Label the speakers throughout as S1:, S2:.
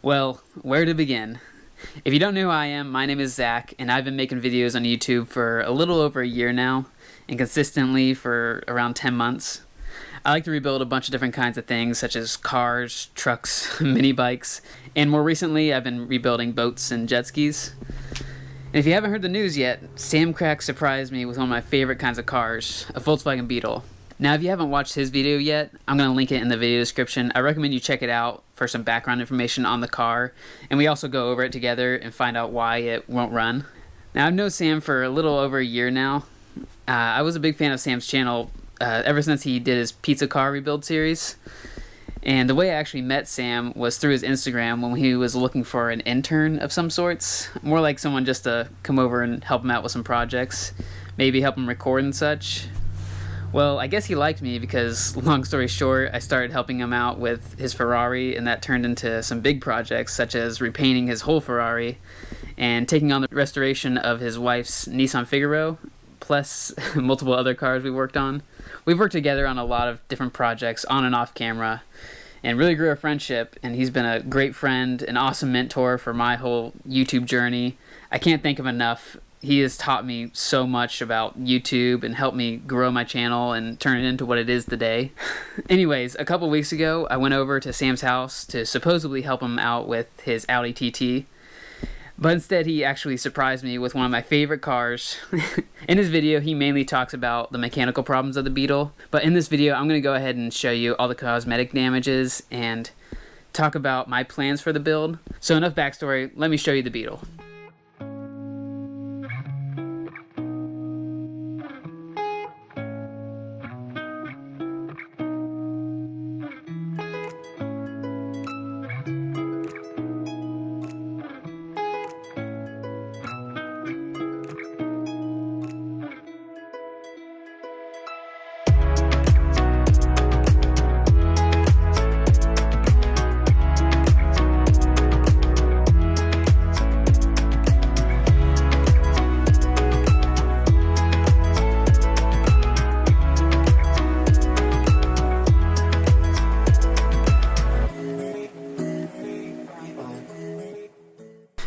S1: Well, where to begin? If you don't know who I am, my name is Zach, and I've been making videos on YouTube for a little over a year now, and consistently for around 10 months. I like to rebuild a bunch of different kinds of things, such as cars, trucks, mini bikes, and more recently I've been rebuilding boats and jet skis. And if you haven't heard the news yet, Sam Crack surprised me with one of my favorite kinds of cars, a Volkswagen Beetle. Now, if you haven't watched his video yet, I'm going to link it in the video description. I recommend you check it out for some background information on the car, and we also go over it together and find out why it won't run. Now, I've known Sam for a little over a year now. I was a big fan of Sam's channel ever since he did his pizza car rebuild series. And the way I actually met Sam was through his Instagram when he was looking for an intern of some sorts. More like someone just to come over and help him out with some projects. Maybe help him record and such. Well, I guess he liked me because, long story short, I started helping him out with his Ferrari, and that turned into some big projects such as repainting his whole Ferrari and taking on the restoration of his wife's Nissan Figaro, plus multiple other cars we worked on. We've worked together on a lot of different projects on and off camera and really grew a friendship, and he's been a great friend, an awesome mentor for my whole YouTube journey. I can't thank him enough. He has taught me so much about YouTube and helped me grow my channel and turn it into what it is today. Anyways, a couple weeks ago, I went over to Sam's house to supposedly help him out with his Audi TT. But instead, he actually surprised me with one of my favorite cars. In his video, he mainly talks about the mechanical problems of the Beetle. But in this video, I'm going to go ahead and show you all the cosmetic damages and talk about my plans for the build. So enough backstory, let me show you the Beetle.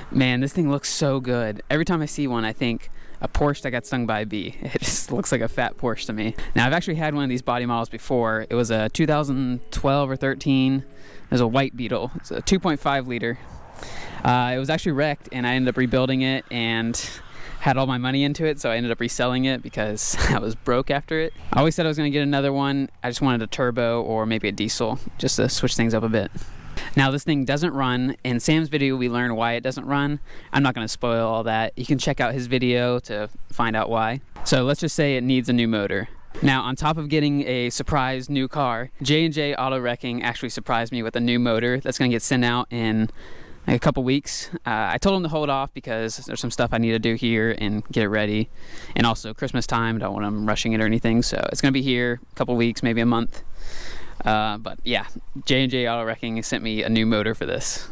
S1: Man, this thing looks so good. Every time I see one, I think a Porsche that got stung by a bee. It just looks like a fat Porsche to me. Now, I've actually had one of these body models before. It was a 2012 or 13. It was a white Beetle. It's a 2.5 liter. It was actually wrecked, and I ended up rebuilding it and had all my money into it, so I ended up reselling it because I was broke after it. I always said I was going to get another one. I just wanted a turbo or maybe a diesel, just to switch things up a bit. Now, this thing doesn't run. In Sam's video, we learn why it doesn't run. I'm not going to spoil all that. You can check out his video to find out why. So let's just say it needs a new motor. Now, on top of getting a surprise new car, JandJautowrecked actually surprised me with a new motor that's going to get sent out in a couple weeks. I told him to hold off because there's some stuff I need to do here and get it ready. And also Christmas time, don't want him rushing it or anything. So it's going to be here a couple weeks, maybe a month. But yeah, JandJautowrecked sent me a new motor for this.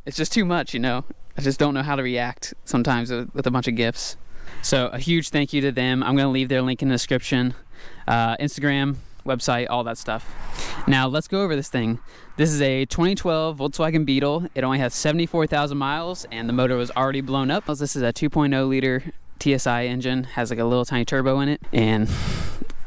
S1: It's just too much, you know. I just don't know how to react sometimes with a bunch of gifts. So a huge thank you to them. I'm going to leave their link in the description. Instagram, website, all that stuff. Now let's go over this thing. This is a 2012 Volkswagen Beetle. It only has 74,000 miles and the motor was already blown up. This is a 2.0 liter TSI engine, has like a little tiny turbo in it, and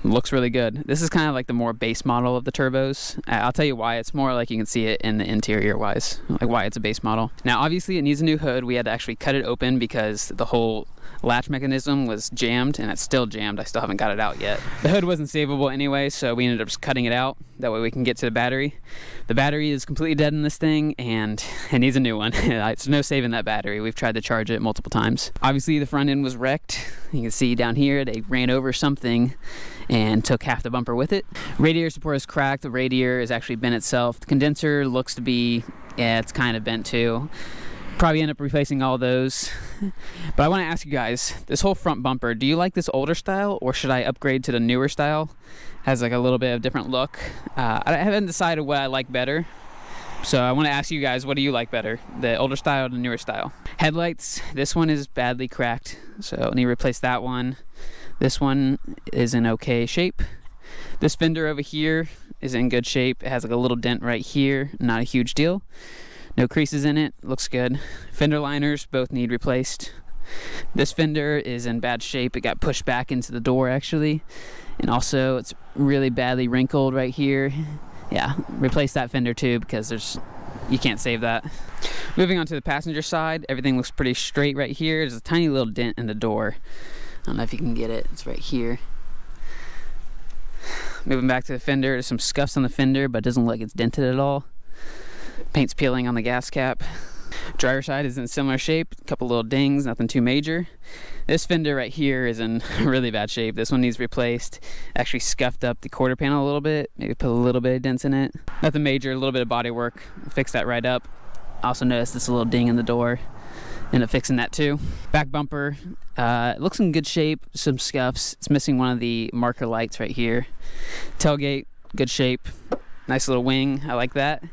S1: looks really good. This is kind of like the more base model of the turbos. I'll tell you why. It's more like you can see it in the interior wise, like why it's a base model. Now obviously it needs a new hood. We had to actually cut it open because the whole latch mechanism was jammed, and it's still jammed. I still haven't got it out yet. The hood wasn't savable anyway, so we ended up just cutting it out. That way we can get to the battery. The battery is completely dead in this thing, and it needs a new one. It's no saving that battery. We've tried to charge it multiple times. Obviously the front end was wrecked. You can see down here they ran over something and took half the bumper with it. Radiator support is cracked. The radiator is actually bent itself. The condenser looks to be, yeah, it's kind of bent too. Probably end up replacing all those. But I want to ask you guys, this whole front bumper, do you like this older style or should I upgrade to the newer style? Has like a little bit of different look. I haven't decided what I like better. So I want to ask you guys, what do you like better? The older style or the newer style? Headlights, this one is badly cracked, so I need to replace that one. This one is in okay shape. This fender over here is in good shape. It has like a little dent right here, not a huge deal. No creases in it, looks good. Fender liners both need replaced. This fender is in bad shape. It got pushed back into the door actually, and also it's really badly wrinkled right here. Yeah, replace that fender too, because you can't save that. Moving on to the passenger side, everything looks pretty straight right here. There's a tiny little dent in the door. I don't know if you can get it, it's right here. Moving back to the fender, there's some scuffs on the fender, but it doesn't look like it's dented at all. Paint's peeling on the gas cap. Driver's side is in similar shape, a couple little dings, nothing too major. This fender right here is in really bad shape. This one needs replaced. Actually scuffed up the quarter panel a little bit, maybe put a little bit of dents in it. Nothing major, a little bit of body work, fix that right up. Also noticed this little ding in the door, end up fixing that too. Back bumper, it looks in good shape, some scuffs. It's missing one of the marker lights right here. Tailgate, good shape. Nice little wing, I like that.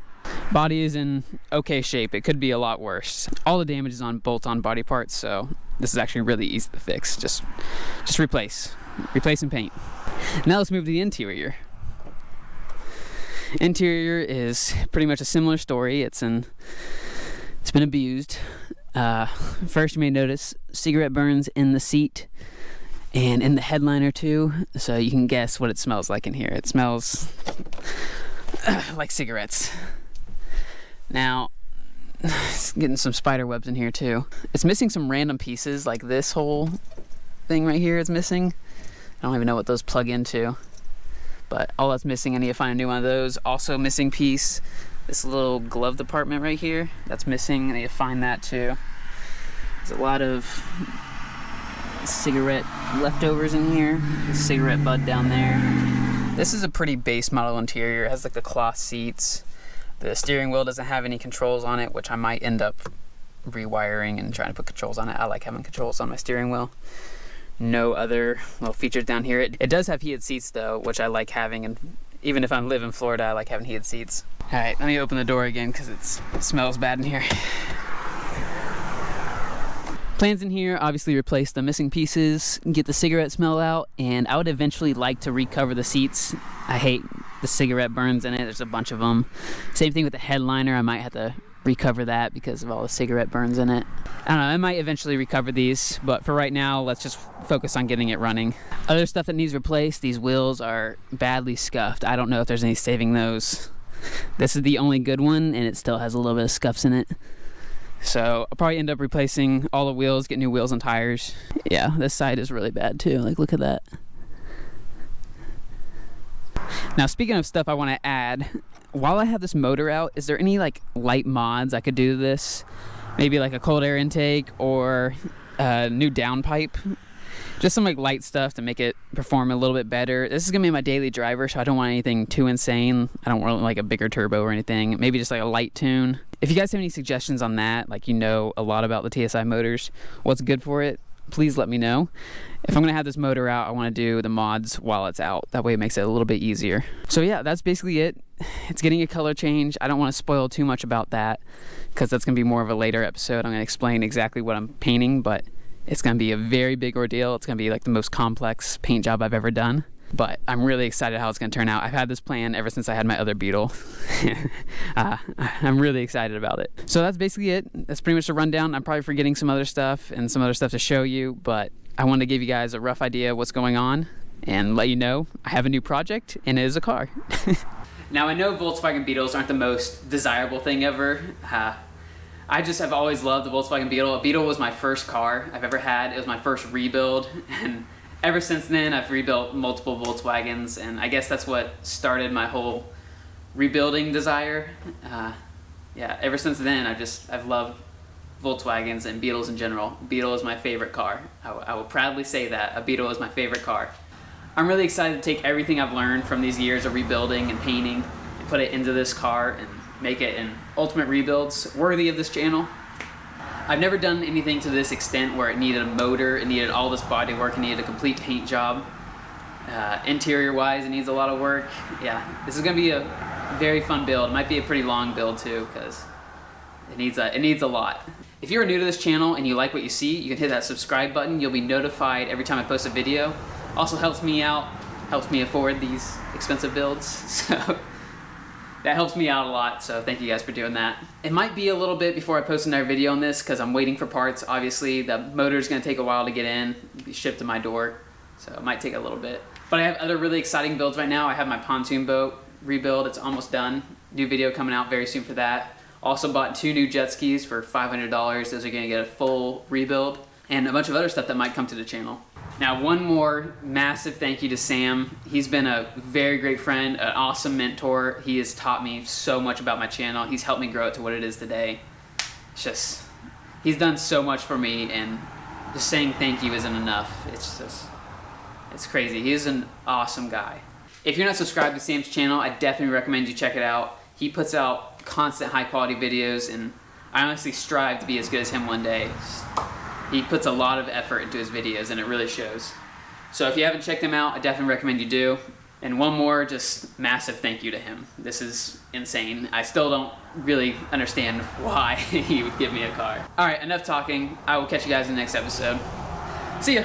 S1: Body is in okay shape. It could be a lot worse. All the damage is on bolt-on body parts, so this is actually really easy to fix. Just replace and paint. Now let's move to the interior. Interior is pretty much a similar story. It's been abused. First, you may notice cigarette burns in the seat and in the headliner too, so you can guess what it smells like in here. It smells like cigarettes. Now, it's getting some spider webs in here too. It's missing some random pieces, like this whole thing right here is missing. I don't even know what those plug into, but all that's missing, I need to find a new one of those. Also missing piece, this little glove department right here, that's missing. I need to find that too. There's a lot of cigarette leftovers in here. The cigarette butt down there. This is a pretty base model interior. It has like the cloth seats. The steering wheel doesn't have any controls on it, which I might end up rewiring and trying to put controls on it. I like having controls on my steering wheel. No other little features down here. It does have heated seats though, which I like having, and even if I live in Florida, I like having heated seats. All right, let me open the door again because it smells bad in here. Plans in here, obviously replace the missing pieces, get the cigarette smell out, and I would eventually like to recover the seats. I hate the cigarette burns in it, there's a bunch of them. Same thing with the headliner, I might have to recover that because of all the cigarette burns in it. I don't know, I might eventually recover these, but for right now, let's just focus on getting it running. Other stuff that needs replaced, these wheels are badly scuffed. I don't know if there's any saving those. This is the only good one, and it still has a little bit of scuffs in it. So I'll probably end up replacing all the wheels, get new wheels and tires. Yeah, this side is really bad too. Like, look at that. Now, speaking of stuff I want to add, while I have this motor out, is there any like light mods I could do to this? Maybe like a cold air intake or a new downpipe? Just some like light stuff to make it perform a little bit better. This is gonna be my daily driver, so I don't want anything too insane. I don't want like a bigger turbo or anything. Maybe just like a light tune. If you guys have any suggestions on that, like you know a lot about the TSI motors, what's good for it, please let me know. If I'm gonna have this motor out, I wanna do the mods while it's out. That way it makes it a little bit easier. So yeah, that's basically it. It's getting a color change. I don't wanna spoil too much about that because that's gonna be more of a later episode. I'm gonna explain exactly what I'm painting, but it's gonna be a very big ordeal. It's gonna be like the most complex paint job I've ever done. But I'm really excited how it's going to turn out. I've had this plan ever since I had my other Beetle. I'm really excited about it. So that's basically it. That's pretty much the rundown. I'm probably forgetting some other stuff and some other stuff to show you, but I wanted to give you guys a rough idea of what's going on and let you know I have a new project, and it is a car. Now, I know Volkswagen Beetles aren't the most desirable thing ever. I just have always loved the Volkswagen Beetle. A Beetle was my first car I've ever had. It was my first rebuild, and ever since then, I've rebuilt multiple Volkswagens, and I guess that's what started my whole rebuilding desire. Yeah, ever since then, I've loved Volkswagens and Beetles in general. Beetle is my favorite car. I will proudly say that. A Beetle is my favorite car. I'm really excited to take everything I've learned from these years of rebuilding and painting and put it into this car and make it an ultimate rebuilds worthy of this channel. I've never done anything to this extent where it needed a motor, it needed all this body work, it needed a complete paint job. Interior wise, it needs a lot of work. Yeah, this is gonna be a very fun build. It might be a pretty long build too, because it needs a lot. If you're new to this channel and you like what you see, you can hit that subscribe button. You'll be notified every time I post a video. Also helps me out helps me afford these expensive builds. So that helps me out a lot, so thank you guys for doing that. It might be a little bit before I post another video on this because I'm waiting for parts. Obviously, the motor's gonna take a while to get in, be shipped to my door, so it might take a little bit. But I have other really exciting builds right now. I have my pontoon boat rebuild, it's almost done. New video coming out very soon for that. Also bought 2 new jet skis for $500. Those are gonna get a full rebuild, and a bunch of other stuff that might come to the channel. Now, one more massive thank you to Sam. He's been a very great friend, an awesome mentor. He has taught me so much about my channel. He's helped me grow it to what it is today. It's just, he's done so much for me, and just saying thank you isn't enough. It's crazy. He is an awesome guy. If you're not subscribed to Sam's channel, I definitely recommend you check it out. He puts out constant high quality videos, and I honestly strive to be as good as him one day. He puts a lot of effort into his videos, and it really shows. So if you haven't checked him out, I definitely recommend you do. And one more, just massive thank you to him. This is insane. I still don't really understand why he would give me a car. All right, enough talking. I will catch you guys in the next episode. See ya.